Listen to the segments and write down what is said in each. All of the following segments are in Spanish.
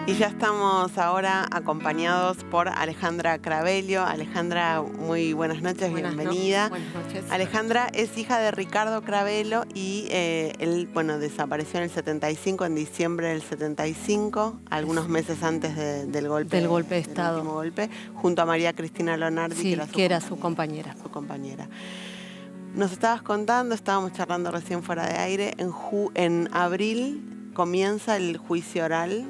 Y ya estamos ahora acompañados por Alejandra Cravello. Alejandra, muy buenas noches, bienvenida. Buenas noches. Alejandra es hija de Ricardo Cravello y él, desapareció en el 75, en diciembre del 75, algunos meses antes del golpe. Del golpe de Estado. Del último golpe, junto a María Cristina Lonardi, sí, que era su compañera. Su compañera. Nos estabas contando, estábamos charlando recién fuera de aire, en abril comienza el juicio oral.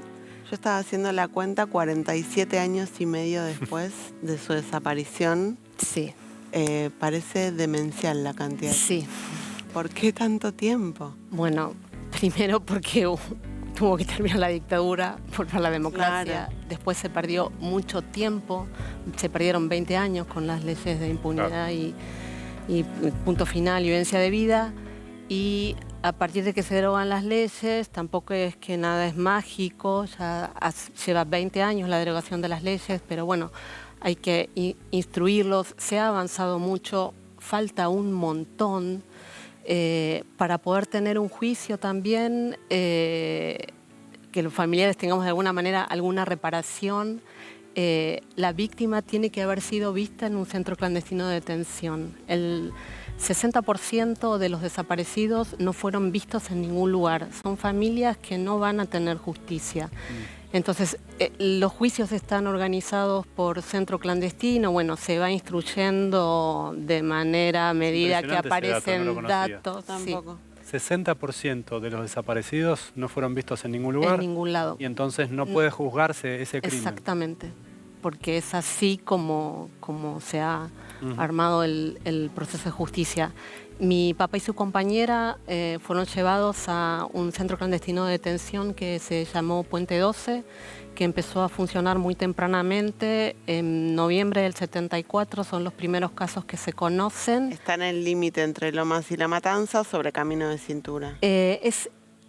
Yo estaba haciendo la cuenta 47 años y medio después de su desaparición. Sí. Parece demencial la cantidad. Sí. ¿Por qué tanto tiempo? Bueno, primero porque tuvo que terminar la dictadura, volver a la democracia. Claro. Después se perdió mucho tiempo, se perdieron 20 años con las leyes de impunidad y punto final, vivencia de vida. Y a partir de que se derogan las leyes, tampoco es que nada es mágico, ya lleva 20 años la derogación de las leyes, pero bueno, hay que instruirlos, se ha avanzado mucho, falta un montón para poder tener un juicio también, que los familiares tengamos de alguna manera alguna reparación. La víctima tiene que haber sido vista en un centro clandestino de detención. El 60% de los desaparecidos no fueron vistos en ningún lugar. Son familias que no van a tener justicia. Entonces, los juicios están organizados por centro clandestino. Bueno, se va instruyendo de manera a medida que aparecen datos. Tampoco. 60% de los desaparecidos no fueron vistos en ningún lugar. En ningún lado. Y entonces no puede juzgarse ese crimen. Exactamente. Porque es así como se ha armado el proceso de justicia. Mi papá y su compañera fueron llevados a un centro clandestino de detención que se llamó Puente 12, que empezó a funcionar muy tempranamente. En noviembre del 74 son los primeros casos que se conocen. Está en el límite entre Lomas y La Matanza, sobre Camino de Cintura.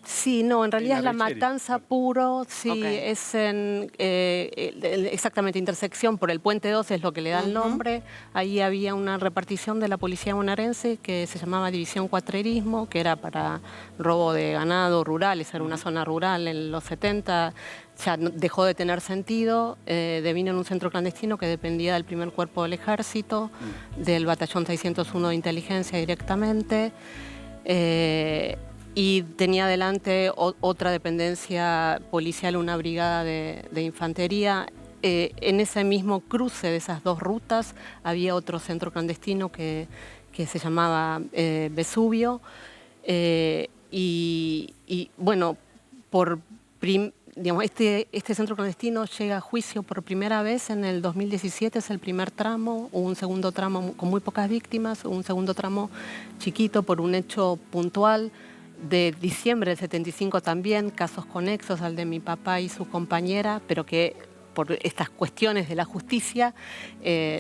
Sí, no, en realidad es La Matanza puro, sí, okay. Es en exactamente intersección por el Puente 12, es lo que le da el nombre. Ahí había una repartición de la policía bonaerense que se llamaba División Cuatrerismo, que era para robo de ganado rural, esa era una zona rural en los 70, ya dejó de tener sentido, devino en un centro clandestino que dependía del primer cuerpo del ejército, del batallón 601 de inteligencia directamente. Y tenía adelante otra dependencia policial, una brigada de infantería. En ese mismo cruce de esas dos rutas había otro centro clandestino que se llamaba Vesubio. Bueno, digamos, este centro clandestino llega a juicio por primera vez en el 2017, es el primer tramo, hubo un segundo tramo con muy pocas víctimas, un segundo tramo chiquito por un hecho puntual. De diciembre del 75 también, casos conexos al de mi papá y su compañera, pero que por estas cuestiones de la justicia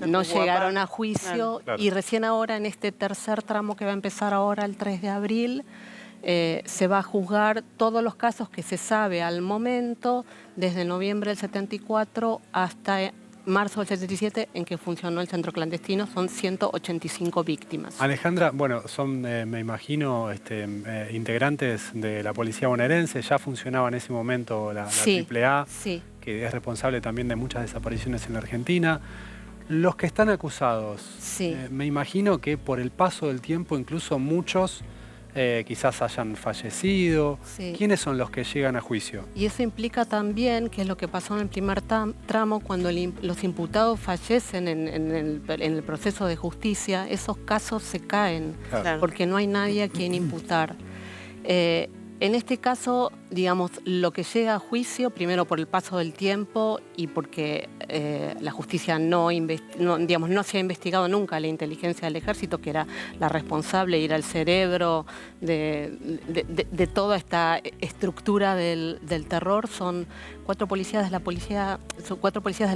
no llegaron a juicio. Claro. Y recién ahora, en este tercer tramo que va a empezar ahora el 3 de abril, se va a juzgar todos los casos que se sabe al momento, desde noviembre del 74 hasta marzo del 77, en que funcionó el centro clandestino. Son 185 víctimas. Alejandra, bueno, son, me imagino, integrantes de la policía bonaerense. Ya funcionaba en ese momento la AAA, sí, que es responsable también de muchas desapariciones en la Argentina. Los que están acusados, sí, me imagino que por el paso del tiempo incluso muchos quizás hayan fallecido. Sí. ¿Quiénes son los que llegan a juicio? Y eso implica también, que es lo que pasó en el primer tramo, cuando los imputados fallecen en el proceso de justicia, esos casos se caen, Claro. porque no hay nadie a quien imputar. En este caso, digamos, lo que llega a juicio, primero por el paso del tiempo y porque la justicia no se ha investigado nunca la inteligencia del ejército, que era la responsable de ir al cerebro de toda esta estructura del terror. Son cuatro policías de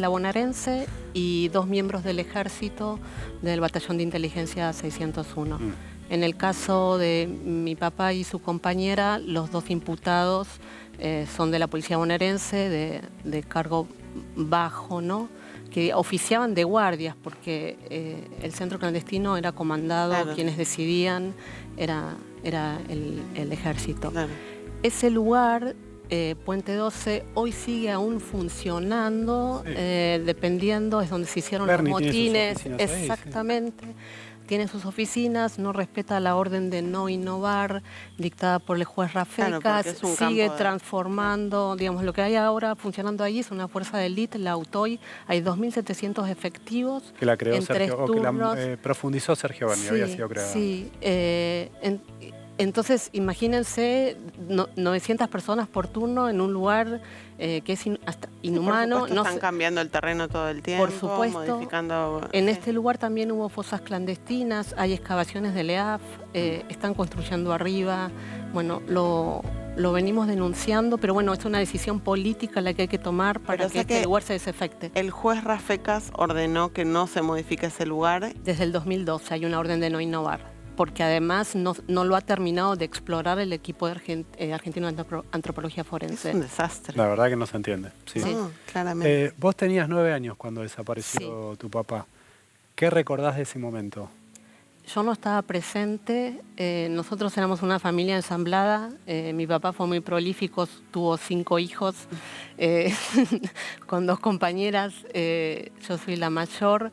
la bonaerense y 2 miembros del ejército del batallón de inteligencia 601. En el caso de mi papá y su compañera, los 2 imputados son de la policía bonaerense, de cargo bajo, ¿no? Que oficiaban de guardias, porque el centro clandestino era comandado, claro, quienes decidían era el ejército. Claro. Ese lugar Puente 12 hoy sigue aún funcionando, dependiendo, es donde se hicieron Bernie los tiene motines. sus oficinas ahí, Exactamente. Tiene sus oficinas, no respeta la orden de no innovar dictada por el juez Rafecas, porque es un sigue campo de- transformando, digamos, lo que hay ahora funcionando ahí es una fuerza de élite, la AUTOI, hay 2.700 efectivos Que la creó en 3 Sergio, o que turnos. la profundizó Sergio Berni, había sido creada. Sí, entonces imagínense 900 personas por turno en un lugar que es hasta inhumano. Por supuesto, están cambiando el terreno todo el tiempo, Por supuesto, modificando... en este lugar también hubo fosas clandestinas, hay excavaciones del EAF, están construyendo arriba. Bueno, lo venimos denunciando, pero bueno, es una decisión política la que hay que tomar para Pero que este lugar se desafecte. El juez Rafecas ordenó que no se modifique ese lugar. Desde el 2012 hay una orden de no innovar, porque además no lo ha terminado de explorar el equipo de argentino de antropología forense. Es un desastre. La verdad que no se entiende. Sí. No, claramente. Vos tenías 9 años cuando desapareció tu papá. ¿Qué recordás de ese momento? Yo no estaba presente, nosotros éramos una familia ensamblada, mi papá fue muy prolífico, tuvo 5 hijos, con 2 compañeras, yo soy la mayor,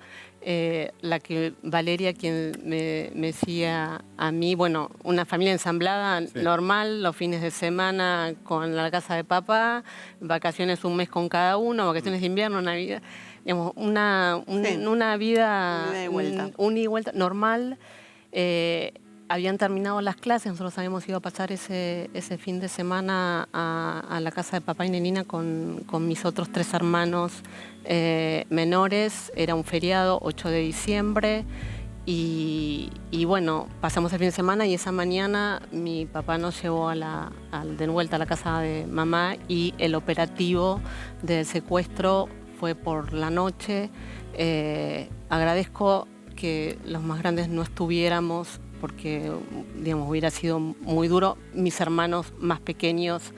Valeria, quien me decía a mí, bueno, una familia ensamblada normal, los fines de semana con la casa de papá, vacaciones un mes con cada uno, vacaciones de invierno, Navidad, digamos, una vida, un ida y vuelta normal. Habían terminado las clases, nosotros habíamos ido a pasar ese fin de semana a la casa de papá y Nenina con mis otros 3 hermanos menores. Era un feriado, 8 de diciembre, y bueno, pasamos el fin de semana y esa mañana mi papá nos llevó de vuelta a la casa de mamá y el operativo del secuestro fue por la noche. Agradezco que los más grandes no estuviéramos porque, digamos, hubiera sido muy duro. Mis hermanos más pequeños,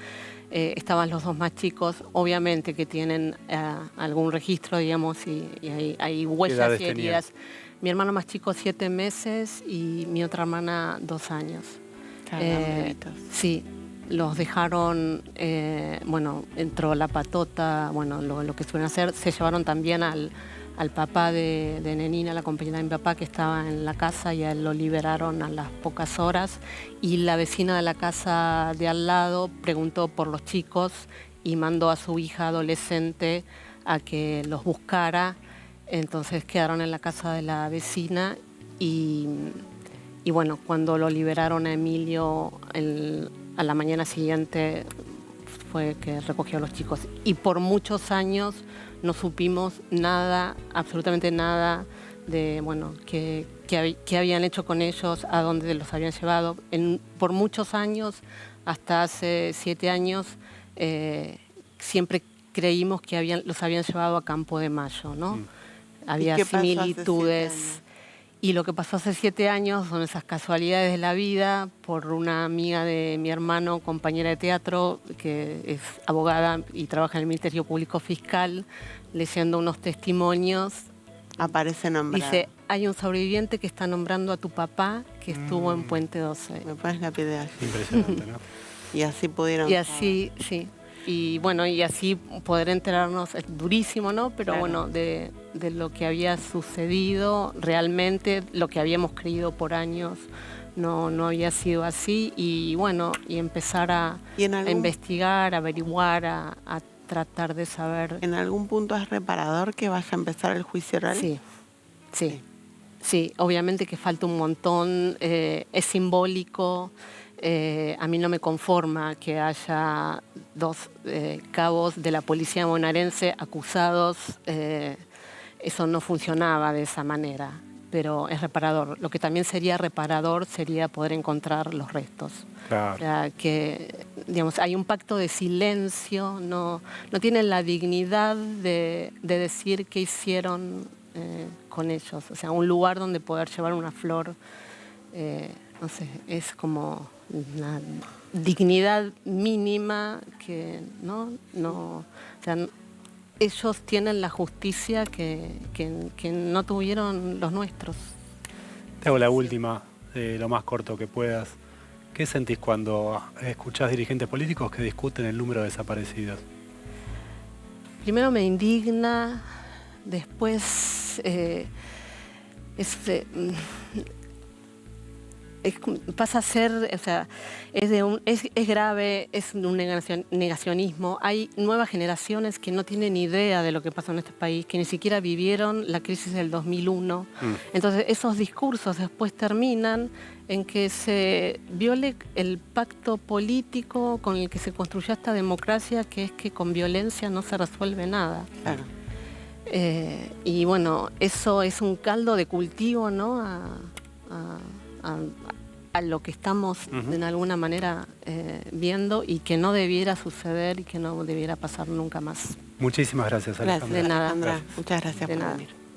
estaban los 2 más chicos, obviamente que tienen algún registro, digamos, y hay huellas y heridas. Mi hermano más chico 7 meses y mi otra hermana 2 años. Sí, los dejaron, bueno, entró la patota, bueno, lo que suelen hacer, se llevaron también al papá de Nenina, la compañera de mi papá, que estaba en la casa, y a él lo liberaron a las pocas horas. Y la vecina de la casa de al lado preguntó por los chicos y mandó a su hija adolescente a que los buscara. Entonces quedaron en la casa de la vecina y bueno, cuando lo liberaron a Emilio a la mañana siguiente fue que recogió a los chicos. Y por muchos años no supimos nada, absolutamente nada, de bueno, qué habían hecho con ellos, a dónde los habían llevado. Por muchos años, hasta hace 7 años, siempre creímos que los habían llevado a Campo de Mayo, ¿no? Había similitudes. Y lo que pasó hace 7 años son esas casualidades de la vida, por una amiga de mi hermano, compañera de teatro, que es abogada y trabaja en el Ministerio Público Fiscal, leyendo unos testimonios. Aparece nombrado. Dice, hay un sobreviviente que está nombrando a tu papá que estuvo en Puente 12. Me pones la piel de gallina. Impresionante, ¿no? Y así pudieron... Y así, sí. Y bueno, y así poder enterarnos, es durísimo, ¿no? Pero claro, bueno, de lo que había sucedido realmente, lo que habíamos creído por años, no había sido así. Y bueno, y empezar a investigar, a averiguar, a tratar de saber. ¿En algún punto es reparador que vaya a empezar el juicio oral? Sí, obviamente que falta un montón, es simbólico. A mí no me conforma que haya 2 cabos de la policía bonaerense acusados. Eso no funcionaba de esa manera, pero es reparador. Lo que también sería reparador sería poder encontrar los restos. Claro. O sea, que, digamos, hay un pacto de silencio, no tienen la dignidad de decir qué hicieron con ellos. O sea, un lugar donde poder llevar una flor, no sé, es como una dignidad mínima que no, o sea, ellos tienen la justicia que no tuvieron los nuestros. Te hago la última, lo más corto que puedas. ¿Qué sentís cuando escuchás dirigentes políticos que discuten el número de desaparecidos? Primero me indigna, después pasa a ser, o sea, es grave, es un negacionismo. Hay nuevas generaciones que no tienen idea de lo que pasa en este país, que ni siquiera vivieron la crisis del 2001. Entonces esos discursos después terminan en que se viole el pacto político con el que se construyó esta democracia, que es que con violencia no se resuelve nada. Claro. Y bueno, eso es un caldo de cultivo, ¿no? A lo que estamos de alguna manera viendo y que no debiera suceder y que no debiera pasar nunca más. Muchísimas gracias, Alejandra. De nada. Alejandra, muchas gracias De por nada. venir.